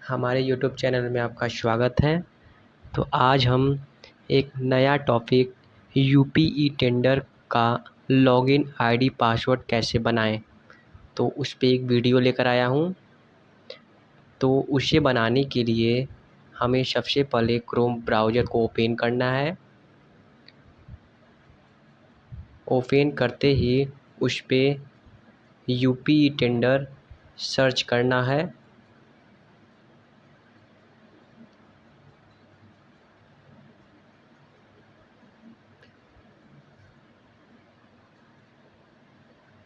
हमारे YouTube channel में आपका स्वागत है। तो आज हम एक नया टॉपिक यूपीई टेंडर का लॉगिन आईडी पासवर्ड कैसे बनाएं, तो उस पे एक वीडियो लेकर आया हूं। तो उसे बनाने के लिए हमें सबसे पहले क्रोम ब्राउज़र को ओपन करना है। ओपन करते ही उस पे यूपीई टेंडर सर्च करना है।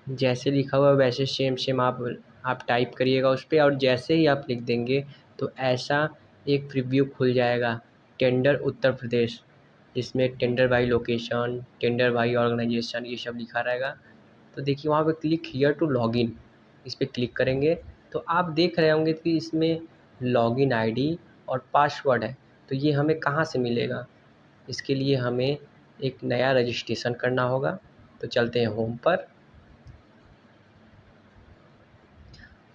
जैसे लिखा हुआ है वैसे सेम आप टाइप करिएगा उस पे, और जैसे ही आप लिख देंगे तो ऐसा एक प्रीव्यू खुल जाएगा टेंडर उत्तर प्रदेश, जिसमें tender by location, tender by organisation ये सब लिखा रहेगा। तो देखिए वहाँ पे क्लिक हियर टू लॉगिन, इस पर क्लिक करेंगे तो आप देख रहे होंगे कि इसमें लॉगिन आईडी और पासवर्ड है। तो ये हमें कहाँ से मिलेगा? इसके लिए हमें एक नया रजिस्ट्रेशन करना होगा। तो चलते हैं होम पर।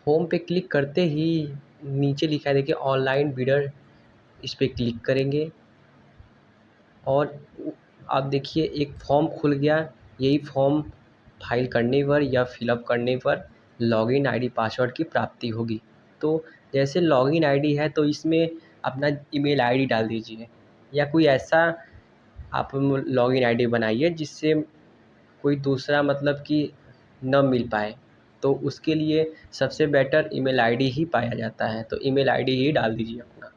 होम पे क्लिक करते ही नीचे लिखा है देखिए ऑनलाइन बिडर, इस पे क्लिक करेंगे और आप देखिए एक फॉर्म खुल गया। यही फॉर्म फाइल करने पर या फिलअप करने पर लॉगिन आईडी पासवर्ड की प्राप्ति होगी। तो जैसे लॉगिन आईडी है तो इसमें अपना ईमेल आईडी डाल दीजिए, या कोई ऐसा आप लॉगिन आईडी बनाइए जिससे कोई दूसरा मतलब कि न मिल पाए। तो उसके लिए सबसे बेटर ईमेल आईडी ही पाया जाता है, तो ईमेल आईडी ही डाल दीजिए अपना,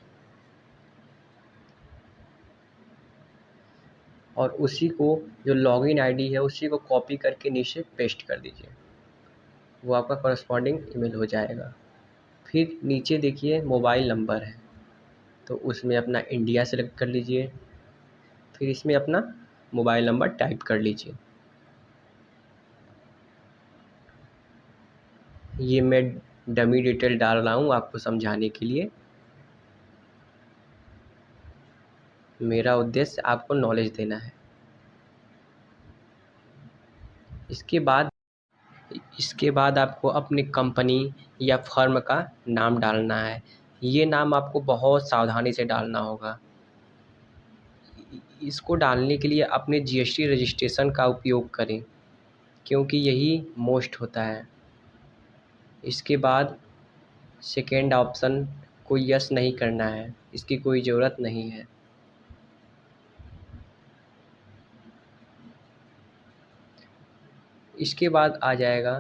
और उसी को जो लॉगिन आईडी है उसी को कॉपी करके नीचे पेस्ट कर दीजिए, वो आपका कॉरस्पॉन्डिंग ईमेल हो जाएगा। फिर नीचे देखिए मोबाइल नंबर है, तो उसमें अपना इंडिया सेलेक्ट कर लीजिए। फिर इसमें अपना मोबाइल नंबर टाइप कर लीजिए। ये मैं डमी डिटेल डाल रहा हूँ आपको समझाने के लिए। मेरा उद्देश्य आपको नॉलेज देना है। इसके बाद आपको अपनी कंपनी या फर्म का नाम डालना है। ये नाम आपको बहुत सावधानी से डालना होगा। इसको डालने के लिए अपने जीएसटी रजिस्ट्रेशन का उपयोग करें, क्योंकि यही मोस्ट होता है। इसके बाद सेकेंड ऑप्शन को यस नहीं करना है, इसकी कोई ज़रूरत नहीं है। इसके बाद आ जाएगा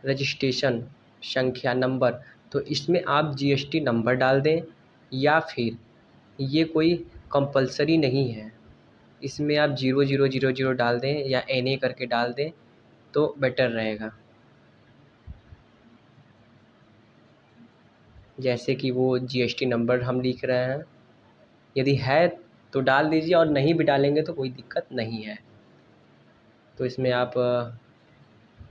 रजिस्ट्रेशन संख्या नंबर, तो इसमें आप जीएसटी नंबर डाल दें, या फिर ये कोई कंपलसरी नहीं है, इसमें आप 0000 डाल दें या NA करके डाल दें तो बेटर रहेगा। जैसे कि वो जीएसटी नंबर हम लिख रहे हैं, यदि है तो डाल दीजिए, और नहीं भी डालेंगे तो कोई दिक्कत नहीं है। तो इसमें आप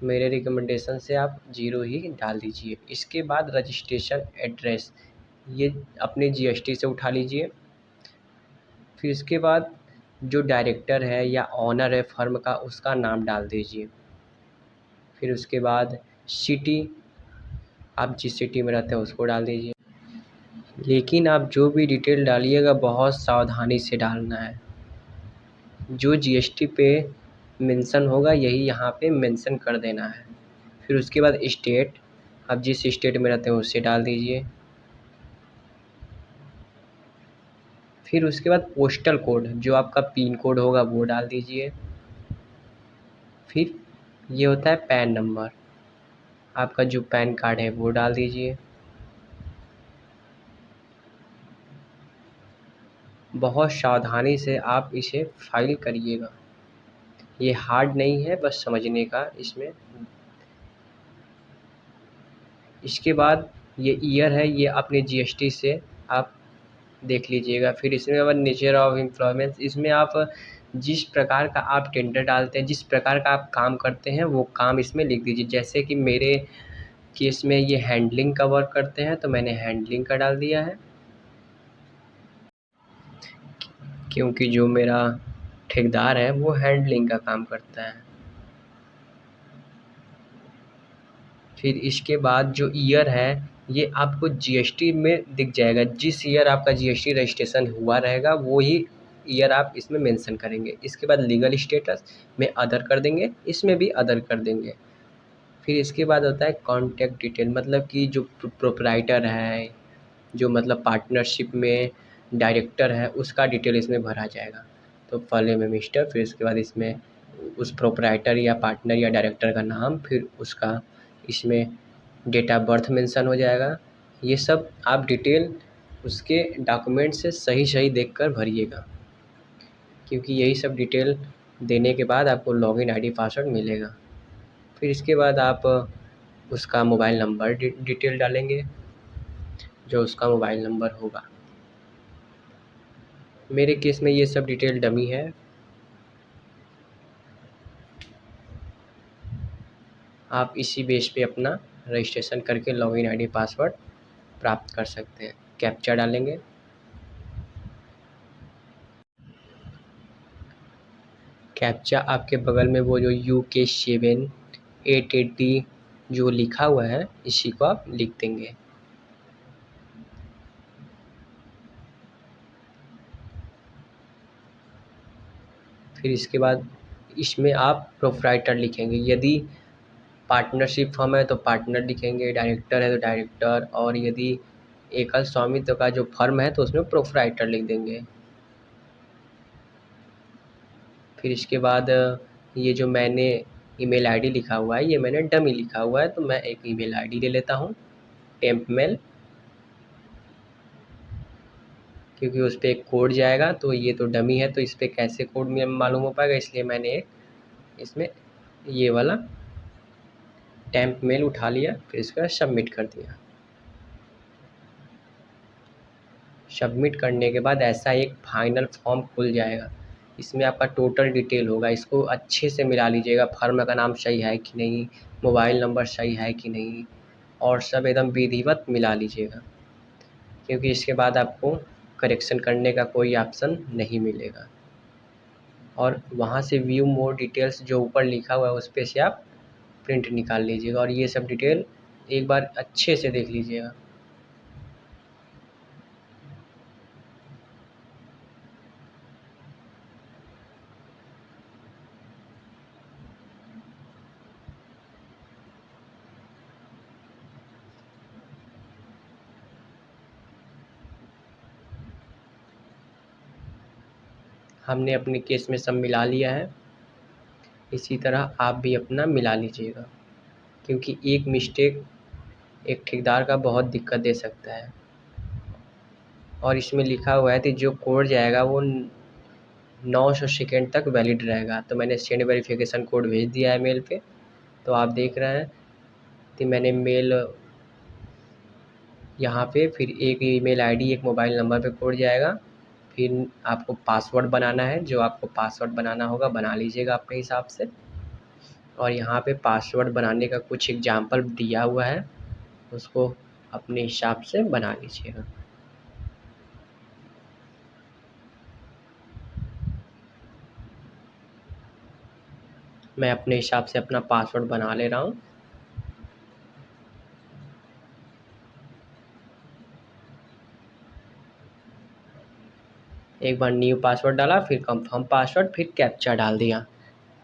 मेरे रिकमेंडेशन से आप 0 ही डाल दीजिए। इसके बाद रजिस्ट्रेशन एड्रेस, ये अपने जीएसटी से उठा लीजिए। फिर इसके बाद जो डायरेक्टर है या ऑनर है फर्म का, उसका नाम डाल दीजिए। फिर उसके बाद सिटी, आप जिस सिटी में रहते हैं उसको डाल दीजिए। लेकिन आप जो भी डिटेल डालिएगा बहुत सावधानी से डालना है। जो जीएसटी पे मेंशन होगा यही यहाँ पे मेंशन कर देना है। फिर उसके बाद स्टेट, आप जिस स्टेट में रहते हैं उससे डाल दीजिए। फिर उसके बाद पोस्टल कोड, जो आपका पिन कोड होगा वो डाल दीजिए। फिर ये होता है पैन नंबर, आपका जो पैन कार्ड है वो डाल दीजिए। बहुत सावधानी से आप इसे फाइल करिएगा, ये हार्ड नहीं है, बस समझने का इसमें। इसके बाद ये ईयर है, ये अपने जीएसटी से आप देख लीजिएगा। फिर इसमें बाद नेचर ऑफ एम्प्लॉयमेंट, इसमें आप जिस प्रकार का आप टेंडर डालते हैं, जिस प्रकार का आप काम करते हैं वो काम इसमें लिख दीजिए। जैसे कि मेरे केस में ये हैंडलिंग का वर्क करते हैं तो मैंने हैंडलिंग का डाल दिया है, क्योंकि जो मेरा ठेकेदार है वो हैंडलिंग का काम करता है। फिर इसके बाद जो ईयर है ये आपको जीएसटी में दिख जाएगा। जिस ईयर आपका जीएसटी रजिस्ट्रेशन हुआ रहेगा वो ही ईयर आप इसमें मेंशन करेंगे। इसके बाद लीगल स्टेटस में अदर कर देंगे, इसमें भी अदर कर देंगे। फिर इसके बाद होता है कॉन्टैक्ट डिटेल, मतलब कि जो प्रोप्राइटर है, जो मतलब पार्टनरशिप में डायरेक्टर है, उसका डिटेल इसमें भरा जाएगा। तो पहले में मिस्टर, फिर उसके बाद इसमें उस प्रोप्राइटर या पार्टनर या डायरेक्टर का नाम, फिर उसका इसमें डेट ऑफ बर्थ मेंशन हो जाएगा। ये सब आप डिटेल उसके डॉक्यूमेंट से सही देख कर भरिएगा, क्योंकि यही सब डिटेल देने के बाद आपको लॉगिन आईडी पासवर्ड मिलेगा। फिर इसके बाद आप उसका मोबाइल नंबर डिटेल डालेंगे, जो उसका मोबाइल नंबर होगा। मेरे केस में ये सब डिटेल डमी है। आप इसी बेस पे अपना रजिस्ट्रेशन करके लॉगिन आईडी पासवर्ड प्राप्त कर सकते हैं। कैप्चा डालेंगे, कैप्चा आपके बगल में वो जो UK788D जो लिखा हुआ है, इसी को आप लिख देंगे। फिर इसके बाद इसमें आप प्रोप्राइटर लिखेंगे। यदि पार्टनरशिप फर्म है तो पार्टनर लिखेंगे, डायरेक्टर है तो डायरेक्टर, और यदि एकल स्वामित्व का जो फर्म है तो उसमें प्रोप्राइटर लिख देंगे। फिर इसके बाद ये जो मैंने ईमेल आईडी लिखा हुआ है, ये मैंने डमी लिखा हुआ है, तो मैं एक ईमेल आईडी ले लेता हूँ, टेम्प मेल, क्योंकि उस पर एक कोड जाएगा। तो ये तो डमी है, तो इस पर कैसे कोड में मालूम हो पाएगा, इसलिए मैंने एक इसमें ये वाला टेम्प मेल उठा लिया। फिर इसका सबमिट कर दिया। सबमिट करने के बाद ऐसा एक फाइनल फॉर्म खुल जाएगा। इसमें आपका टोटल डिटेल होगा, इसको अच्छे से मिला लीजिएगा। फर्म का नाम सही है कि नहीं, मोबाइल नंबर सही है कि नहीं, और सब एकदम विधिवत मिला लीजिएगा, क्योंकि इसके बाद आपको करेक्शन करने का कोई ऑप्शन नहीं मिलेगा। और वहाँ से व्यू मोर डिटेल्स जो ऊपर लिखा हुआ है उस पर से आप प्रिंट निकाल लीजिएगा, और ये सब डिटेल एक बार अच्छे से देख लीजिएगा। हमने अपने केस में सब मिला लिया है, इसी तरह आप भी अपना मिला लीजिएगा, क्योंकि एक मिस्टेक एक ठेकेदार का बहुत दिक्कत दे सकता है। और इसमें लिखा हुआ है कि जो कोड जाएगा वो 900 सेकेंड तक वैलिड रहेगा। तो मैंने सेंड वेरिफिकेशन कोड भेज दिया है मेल पे, तो आप देख रहे हैं कि मैंने मेल यहाँ पे, फिर एक ईमेल आईडी एक मोबाइल नंबर पे कोड जाएगा। फिर आपको पासवर्ड बनाना है, जो आपको पासवर्ड बनाना होगा बना लीजिएगा अपने हिसाब से। और यहाँ पे पासवर्ड बनाने का कुछ एग्जाम्पल दिया हुआ है, उसको अपने हिसाब से बना लीजिएगा। मैं अपने हिसाब से अपना पासवर्ड बना ले रहा हूँ। एक बार न्यू पासवर्ड डाला, फिर कंफर्म पासवर्ड, फिर कैप्चा डाल दिया।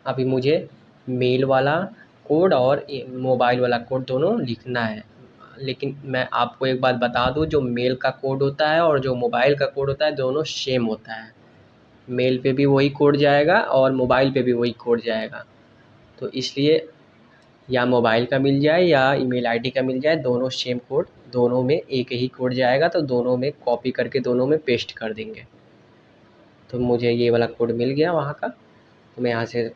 अभी मुझे मेल वाला कोड और मोबाइल वाला कोड दोनों लिखना है। लेकिन मैं आपको एक बात बता दूं, जो मेल का कोड होता है और जो मोबाइल का कोड होता है दोनों सेम होता है। मेल पे भी वही कोड जाएगा और मोबाइल पे भी वही कोड जाएगा। तो इसलिए या मोबाइल का मिल जाए या ईमेल आईडी का मिल जाए, दोनों सेम कोड, दोनों में एक ही कोड जाएगा, तो दोनों में कॉपी करके दोनों में पेस्ट कर देंगे। तो मुझे ये वाला कोड मिल गया वहाँ का, तो मैं यहाँ से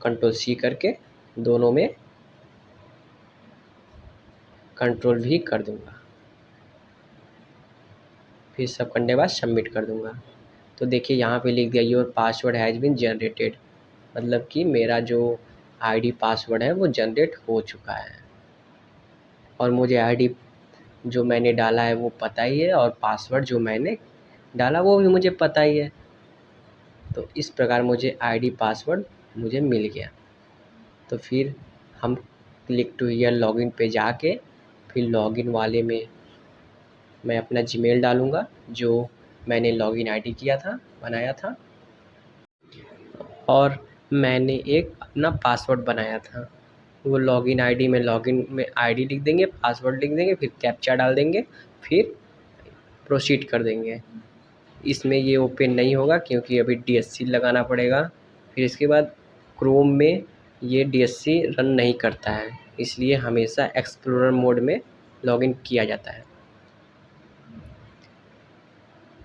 कंट्रोल-C करके दोनों में कंट्रोल V कर दूँगा। फिर सब करने के बाद सबमिट कर दूँगा। तो देखिए यहाँ पे लिख दिया your password has been generated, मतलब कि मेरा जो आईडी पासवर्ड है वो जनरेट हो चुका है। और मुझे आईडी जो मैंने डाला है वो पता ही है, और पासवर्ड जो मैंने डाला वो भी मुझे पता ही है। तो इस प्रकार मुझे आईडी पासवर्ड मुझे मिल गया। तो फिर हम क्लिक टू हियर लॉगिन पे जाके फिर लॉगिन वाले में मैं अपना जीमेल डालूँगा जो मैंने लॉगिन आईडी किया था, बनाया था, और मैंने एक अपना पासवर्ड बनाया था। वो लॉगिन आईडी में आईडी लिख देंगे, पासवर्ड लिख देंगे, फिर कैप्चा डाल देंगे, फिर प्रोसीड कर देंगे। इसमें ये ओपन नहीं होगा क्योंकि अभी DSC लगाना पड़ेगा। फिर इसके बाद क्रोम में ये DSC रन नहीं करता है, इसलिए हमेशा एक्सप्लोरर मोड में लॉगिन किया जाता है।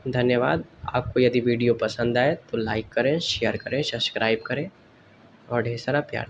धन्यवाद। आपको यदि वीडियो पसंद आए तो लाइक करें, शेयर करें, सब्सक्राइब करें और ढेर सारा प्यार।